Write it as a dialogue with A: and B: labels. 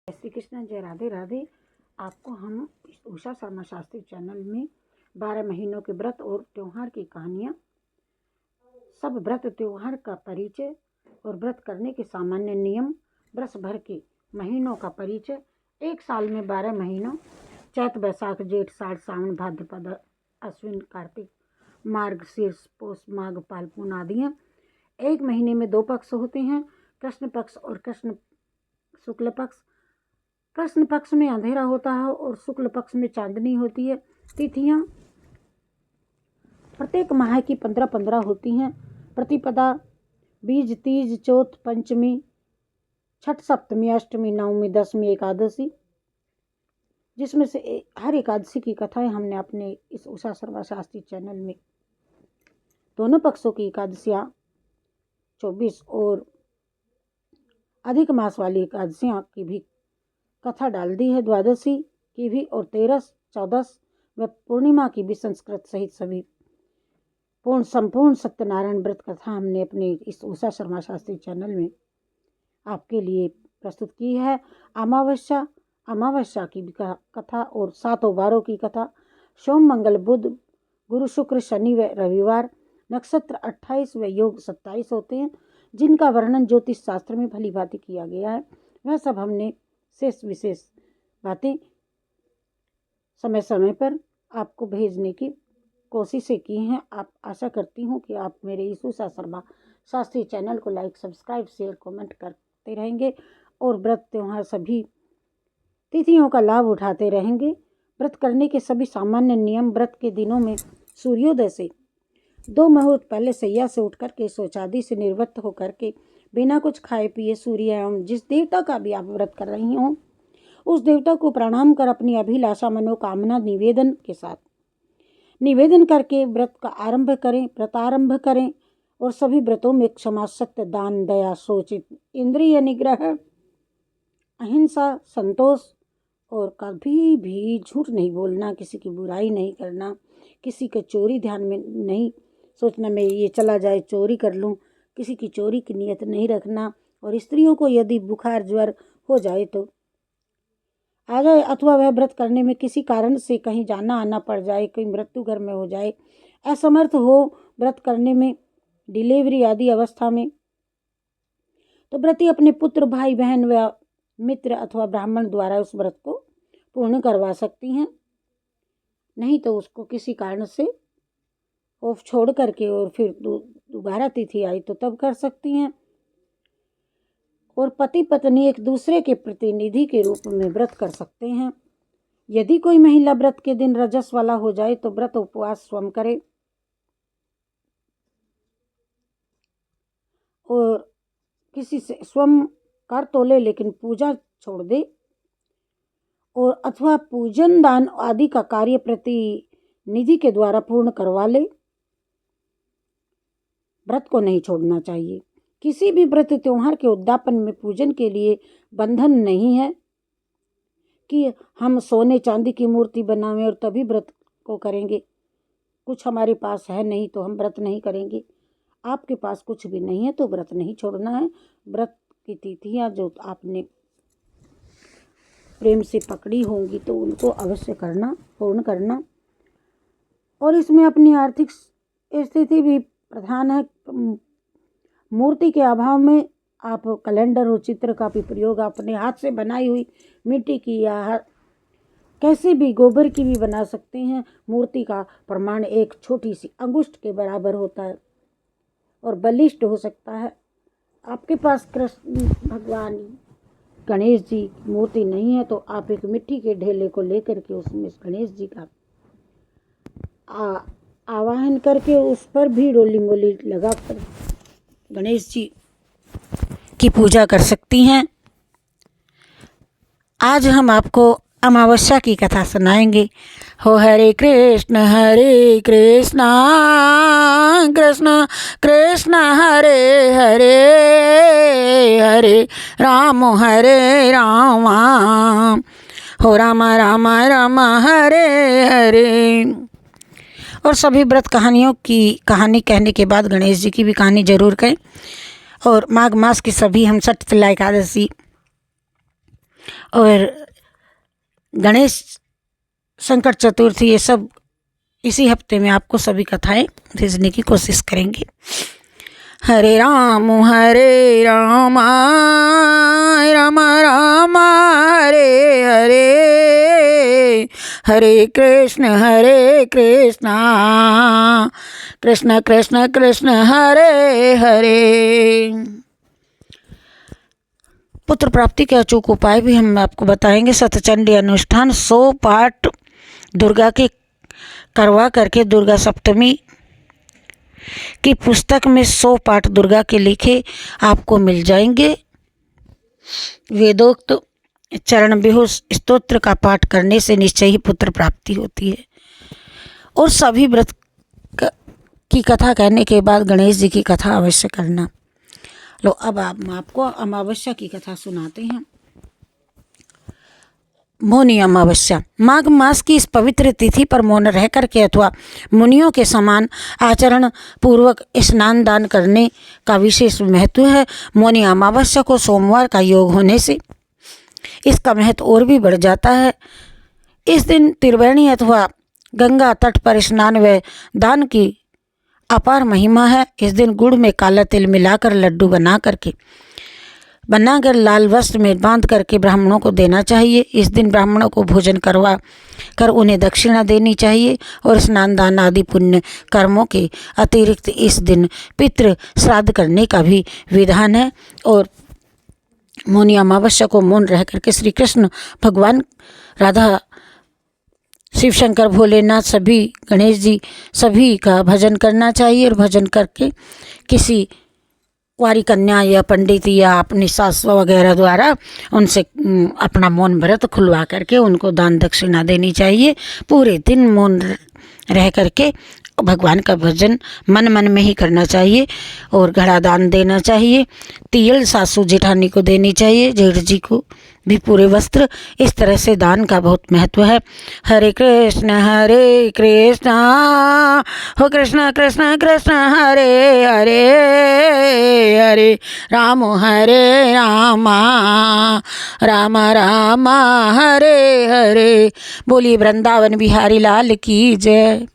A: श्री कृष्ण, जय राधे राधे। आपको हम उषा शर्मा शास्त्री चैनल में 12 महीनों के व्रत और त्यौहार की कहानियाँ, सब व्रत त्यौहार का परिचय और व्रत करने के सामान्य नियम, वर्ष भर के महीनों का परिचय, एक साल में 12 महीनों चैत बैसाख जेठ साठ सावन भाद्रपद अश्विन कार्तिक मार्गशीर्ष पौष माघ फाल्गुन आदि। एक महीने में 2 पक्ष होते हैं, कृष्ण पक्ष और कृष्ण शुक्ल पक्ष। कृष्ण पक्ष में अंधेरा होता है और शुक्ल पक्ष में चांदनी होती है। तिथियां प्रत्येक माह की 15-15 होती हैं। प्रतिपदा, बीज, तीज, चौथ, पंचमी, छठ, सप्तमी, अष्टमी, नवमी, दशमी, एकादशी, जिसमें से हर एकादशी की कथाएं हमने अपने इस उषा शर्मा शास्त्री चैनल में दोनों पक्षों की एकादशियाँ 24 और अधिक मास वाली एकादशियाँ की भी कथा डाल दी है, द्वादशी की भी और 13, 14 व पूर्णिमा की भी संस्कृत सहित सभी संपूर्ण सत्यनारायण व्रत कथा हमने अपने इस उषा शर्मा शास्त्री चैनल में आपके लिए प्रस्तुत की है। अमावस्या की भी कथा और 7 वारों की कथा, सोम मंगल बुध गुरु शुक्र शनि व रविवार, नक्षत्र 28 व योग 27 होते हैं, जिनका वर्णन ज्योतिष शास्त्र में भली भांति किया गया है। वह सब हमने शेष विशेष बातें समय समय पर आपको भेजने की कोशिशें की हैं। आप आशा करती हूँ कि आप मेरे इस उषा शर्मा शास्त्री चैनल को लाइक सब्सक्राइब शेयर कमेंट करते रहेंगे और व्रत त्योहार सभी तिथियों का लाभ उठाते रहेंगे। व्रत करने के सभी सामान्य नियम, व्रत के दिनों में सूर्योदय से 2 मुहूर्त पहले सैया से उठ करके शौचादि से निवृत्त होकर के बिना कुछ खाए पिए सूर्य एवं जिस देवता का भी आप व्रत कर रही हों उस देवता को प्रणाम कर अपनी अभिलाषा मनोकामना निवेदन करके व्रत का व्रतारंभ करें और सभी व्रतों में क्षमा, सत्य, दान, दया, शोचित, इंद्रिय निग्रह, अहिंसा, संतोष और कभी भी झूठ नहीं बोलना, किसी की बुराई नहीं करना, किसी का चोरी ध्यान में नहीं सोचना मैं ये चला जाए चोरी कर लूँ, किसी की चोरी की नियत नहीं रखना। और स्त्रियों को यदि बुखार ज्वर हो जाए तो आ जाए अथवा वह व्रत करने में किसी कारण से कहीं जाना आना पड़ जाए, कहीं मृत्यु घर में हो जाए, असमर्थ हो व्रत करने में, डिलीवरी आदि अवस्था में, तो व्रती अपने पुत्र भाई बहन व मित्र अथवा ब्राह्मण द्वारा उस व्रत को पूर्ण करवा सकती हैं। नहीं तो उसको किसी कारण से ऑफ छोड़ करके और फिर दोबारा तिथि आई तो तब कर सकती हैं। और पति पत्नी एक दूसरे के प्रतिनिधि के रूप में व्रत कर सकते हैं। यदि कोई महिला व्रत के दिन रजस वाला हो जाए तो व्रत उपवास स्वयं करे और किसी से स्वयं कर तो ले लेकिन पूजा छोड़ दे, और अथवा पूजन दान आदि का कार्य प्रतिनिधि के द्वारा पूर्ण करवा ले। व्रत को नहीं छोड़ना चाहिए। किसी भी व्रत त्योहार के उद्यापन में पूजन के लिए बंधन नहीं है कि हम सोने चांदी की मूर्ति बनावें और तभी व्रत को करेंगे। कुछ हमारे पास है नहीं तो हम व्रत नहीं करेंगे। आपके पास कुछ भी नहीं है तो व्रत नहीं छोड़ना है। व्रत की तिथियां जो आपने प्रेम से पकड़ी होंगी तो उनको अवश्य पूर्ण करना। और इसमें अपनी आर्थिक स्थिति भी प्रधान है। मूर्ति के अभाव में आप कैलेंडर और चित्र का भी प्रयोग अपने हाथ से बनाई हुई मिट्टी की या कैसे भी गोबर की भी बना सकते हैं। मूर्ति का प्रमाण एक छोटी सी अंगुष्ठ के बराबर होता है और बलिष्ठ हो सकता है। आपके पास कृष्ण भगवान गणेश जी की मूर्ति नहीं है तो आप एक मिट्टी के ढेले को लेकर के उसमें गणेश जी का आवाहन करके उस पर भी रोली मोली लगा कर गणेश जी की पूजा कर सकती हैं। आज हम आपको अमावस्या की कथा सुनाएंगे। हो हरे कृष्ण कृष्ण कृष्ण हरे हरे हरे राम हो राम राम राम हरे हरे। और सभी व्रत कहानियों की कहानी कहने के बाद गणेश जी की भी कहानी जरूर कहें। और माघ मास की सभी हम षठ एकादशी और गणेश संकट चतुर्थी, ये सब इसी हफ्ते में आपको सभी कथाएं भेजने की कोशिश करेंगे। हरे राम राम राम राम हरे हरे, हरे कृष्ण कृष्ण कृष्ण कृष्ण हरे हरे। पुत्र प्राप्ति के अचूक उपाय भी हम आपको बताएंगे। सतचंडी अनुष्ठान 100 पाठ दुर्गा के करवा करके दुर्गा सप्तमी की पुस्तक में 100 पाठ दुर्गा के लिखे आपको मिल जाएंगे। वेदोक्त चरण विभु स्तोत्र का पाठ करने से निश्चय ही पुत्र प्राप्ति होती है। और सभी व्रत की कथा कहने के बाद गणेश जी की कथा अवश्य करना। लो, अब आपको अमावस्या की कथा सुनाते हैं। मौनी अमावस्या। माघ मास की इस पवित्र तिथि पर मौन रह करके अथवा मुनियों के समान आचरण पूर्वक स्नान दान करने का विशेष महत्व है। मौनी अमावस्या को सोमवार का योग होने से इसका महत्व और भी बढ़ जाता है। इस दिन त्रिवेणी अथवा गंगा तट पर स्नान व दान की अपार महिमा है। इस दिन गुड़ में काला तिल मिलाकर लड्डू बनाकर लाल वस्त्र में बांध करके ब्राह्मणों को देना चाहिए। इस दिन ब्राह्मणों को भोजन करवा कर उन्हें दक्षिणा देनी चाहिए। और स्नान दान आदि पुण्य कर्मों के अतिरिक्त इस दिन पितृ श्राद्ध करने का भी विधान है। और मौनी अमावस्या को मौन रह करके श्री कृष्ण भगवान, राधा, शिव शंकर, भोलेनाथ, सभी, गणेश जी, सभी का भजन करना चाहिए। और भजन करके किसी कुंवारी कन्या या पंडित या अपनी सास वगैरह द्वारा उनसे अपना मौन व्रत खुलवा करके उनको दान दक्षिणा देनी चाहिए। पूरे दिन मौन रह करके भगवान का भजन मन मन में ही करना चाहिए। और घड़ा दान देना चाहिए। तिल सासू जेठानी को देनी चाहिए, जेठ जी को भी पूरे वस्त्र। इस तरह से दान का बहुत महत्व है। हरे कृष्ण हो कृष्ण कृष्ण कृष्ण हरे हरे, हरे राम राम राम हरे हरे। बोलिए वृंदावन बिहारी लाल की जय।